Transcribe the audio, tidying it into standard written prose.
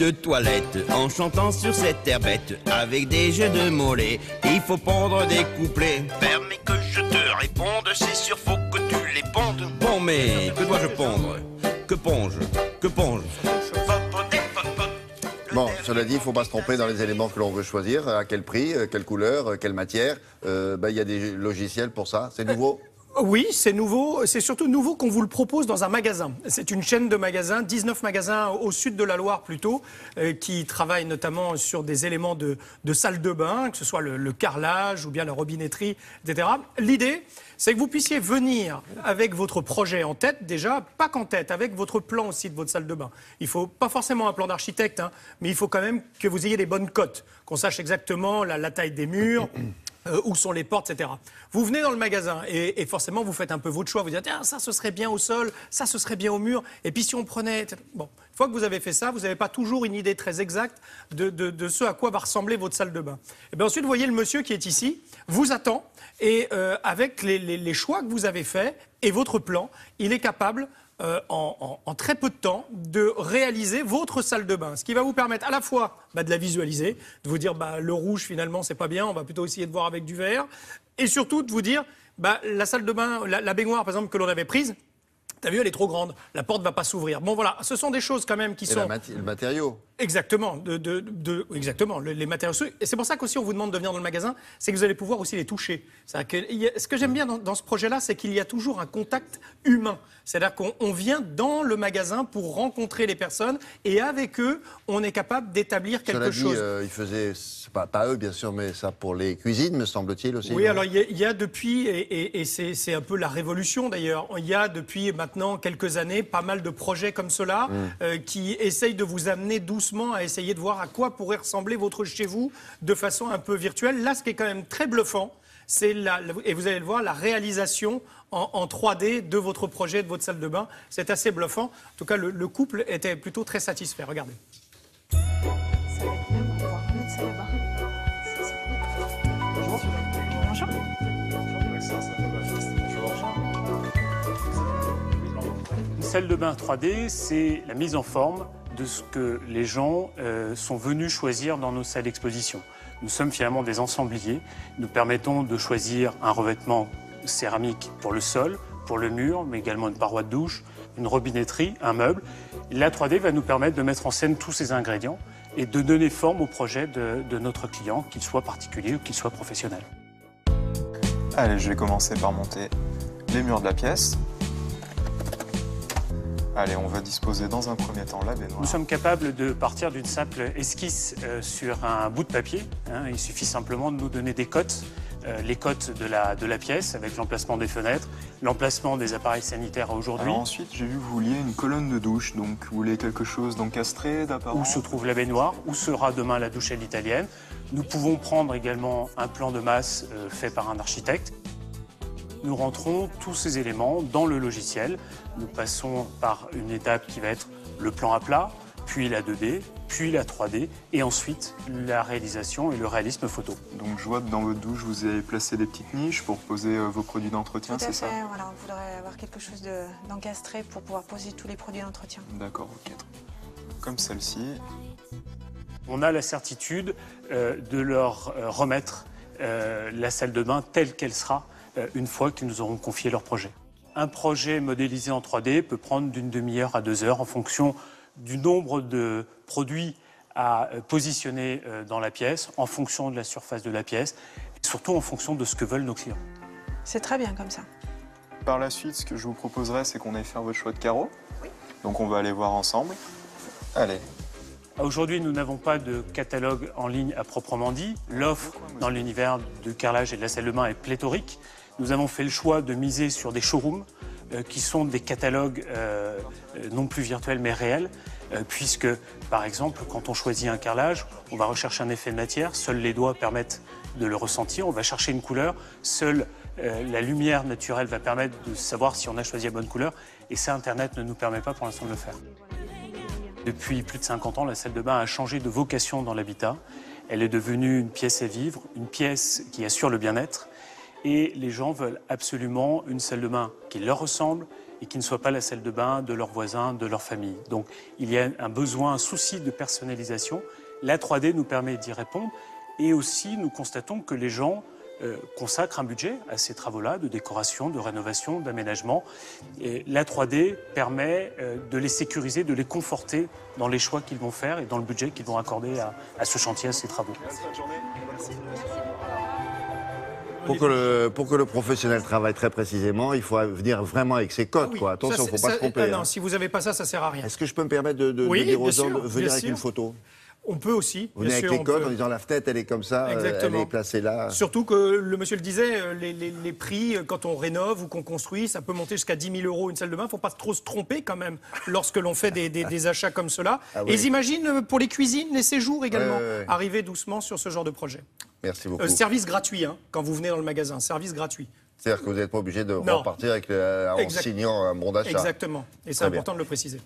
de toilette en chantant sur cette terre bête avec des jeux de mollets. Il faut pondre des couplets. Permets que je te réponde, c'est sûr, faut que tu les pondes. Bon, mais que dois-je pondre? Que ponge? Que ponge? Bon, cela dit, il ne faut pas se tromper dans les éléments que l'on veut choisir. À quel prix, quelle couleur, quelle matière. Il y a des logiciels pour ça. C'est nouveau? Oui, c'est nouveau. C'est surtout nouveau qu'on vous le propose dans un magasin. C'est une chaîne de magasins, 19 magasins au sud de la Loire plutôt, qui travaillent notamment sur des éléments de salle de bain, que ce soit le carrelage ou bien la robinetterie, etc. L'idée, c'est que vous puissiez venir avec votre projet en tête déjà, pas qu'en tête, avec votre plan aussi de votre salle de bain. Il ne faut pas forcément un plan d'architecte, hein, mais il faut quand même que vous ayez les bonnes cotes, qu'on sache exactement la taille des murs, où sont les portes, etc. Vous venez dans le magasin et forcément vous faites un peu votre choix. Vous dites ça ce serait bien au sol, ça ce serait bien au mur. Et puis si on prenait... Bon, une fois que vous avez fait ça, vous n'avez pas toujours une idée très exacte de ce à quoi va ressembler votre salle de bain. Et bien ensuite, vous voyez le monsieur qui est ici, vous attend et avec les choix que vous avez faits et votre plan, il est capable... en très peu de temps, de réaliser votre salle de bain. Ce qui va vous permettre à la fois de la visualiser, de vous dire le rouge finalement c'est pas bien, on va plutôt essayer de voir avec du vert, et surtout de vous dire la salle de bain, la baignoire par exemple que l'on avait prise, t'as vu elle est trop grande, la porte va pas s'ouvrir. Bon voilà, ce sont des choses quand même qui sont... le matériau. Exactement, exactement, les matériaux. Et c'est pour ça qu'aussi on vous demande de venir dans le magasin, c'est que vous allez pouvoir aussi les toucher. Ce que j'aime bien dans ce projet-là, c'est qu'il y a toujours un contact humain. C'est-à-dire qu'on vient dans le magasin pour rencontrer les personnes et avec eux, on est capable d'établir quelque chose. Ils faisaient, pas eux bien sûr, mais ça pour les cuisines, me semble-t-il aussi. Oui, alors il y a depuis, et c'est un peu la révolution d'ailleurs, il y a depuis maintenant quelques années pas mal de projets comme cela qui essayent de vous amener doucement à essayer de voir à quoi pourrait ressembler votre chez vous de façon un peu virtuelle. Là, ce qui est quand même très bluffant, c'est et vous allez le voir, la réalisation en 3D de votre projet, de votre salle de bain. C'est assez bluffant. En tout cas, le couple était plutôt très satisfait. Regardez. Bonjour. Une salle de bain 3D, c'est la mise en forme de ce que les gens sont venus choisir dans nos salles d'exposition. Nous sommes finalement des ensembliers. Nous permettons de choisir un revêtement céramique pour le sol, pour le mur, mais également une paroi de douche, une robinetterie, un meuble. La 3D va nous permettre de mettre en scène tous ces ingrédients et de donner forme au projet de notre client, qu'il soit particulier ou qu'il soit professionnel. Allez, je vais commencer par monter les murs de la pièce. Allez, on va disposer dans un premier temps la baignoire. Nous sommes capables de partir d'une simple esquisse sur un bout de papier. Il suffit simplement de nous donner des cotes, les cotes de la pièce avec l'emplacement des fenêtres, l'emplacement des appareils sanitaires aujourd'hui. Alors ensuite, j'ai vu que vous vouliez une colonne de douche, donc vous voulez quelque chose d'encastré, d'apparent. Où se trouve la baignoire, où sera demain la douche à l'italienne. Nous pouvons prendre également un plan de masse fait par un architecte. Nous rentrons tous ces éléments dans le logiciel. Nous passons par une étape qui va être le plan à plat, puis la 2D, puis la 3D, et ensuite la réalisation et le réalisme photo. Donc je vois que dans votre douche, vous avez placé des petites niches pour poser vos produits d'entretien, c'est ça? Voilà, on voudrait avoir quelque chose d'encastré pour pouvoir poser tous les produits d'entretien. D'accord, ok. Comme celle-ci. On a la certitude de leur remettre la salle de bain telle qu'elle sera une fois qu'ils nous auront confié leur projet. Un projet modélisé en 3D peut prendre d'une demi-heure à 2 heures en fonction du nombre de produits à positionner dans la pièce, en fonction de la surface de la pièce, et surtout en fonction de ce que veulent nos clients. C'est très bien comme ça. Par la suite, ce que je vous proposerais, c'est qu'on aille faire votre choix de carreaux. Oui. Donc on va aller voir ensemble. Allez. Aujourd'hui, nous n'avons pas de catalogue en ligne à proprement dit. L'offre dans l'univers du carrelage et de la salle de bain est pléthorique. Nous avons fait le choix de miser sur des showrooms qui sont des catalogues non plus virtuels mais réels, puisque, par exemple, quand on choisit un carrelage, on va rechercher un effet de matière, seuls les doigts permettent de le ressentir, on va chercher une couleur, seule la lumière naturelle va permettre de savoir si on a choisi la bonne couleur, et ça, Internet ne nous permet pas pour l'instant de le faire. Depuis plus de 50 ans, la salle de bain a changé de vocation dans l'habitat. Elle est devenue une pièce à vivre, une pièce qui assure le bien-être. Et les gens veulent absolument une salle de bain qui leur ressemble et qui ne soit pas la salle de bain de leurs voisins, de leur famille. Donc il y a un besoin, un souci de personnalisation. La 3D nous permet d'y répondre et aussi nous constatons que les gens consacrent un budget à ces travaux-là de décoration, de rénovation, d'aménagement. Et la 3D permet de les sécuriser, de les conforter dans les choix qu'ils vont faire et dans le budget qu'ils vont accorder à ce chantier, à ces travaux. Pour que le professionnel travaille très précisément, il faut venir vraiment avec ses codes. Ah oui, Quoi. Attention, il ne faut pas se tromper. Non, hein. si vous n'avez pas ça, ça ne sert à rien. Est-ce que je peux me permettre de Oui, dire aux bien gens sûr, de venir bien avec sûr. une photo? On peut aussi. Vous venez avec les codes en disant la fenêtre, elle est comme ça, elle Exactement. est placée là. Surtout que le monsieur le disait, les prix, quand on rénove ou qu'on construit, ça peut monter jusqu'à 10 000 € une salle de bain. Il ne faut pas trop se tromper quand même lorsque l'on fait des achats comme cela. Ah oui. Et ils imaginent pour les cuisines, les séjours également, Ouais. arriver doucement sur ce genre de projet. Merci beaucoup. Service gratuit, hein, quand vous venez dans le magasin, service gratuit. C'est-à-dire que vous n'êtes pas obligé de Non. repartir avec en signant un bon d'achat. Exactement. Et c'est Très bien. important de le préciser.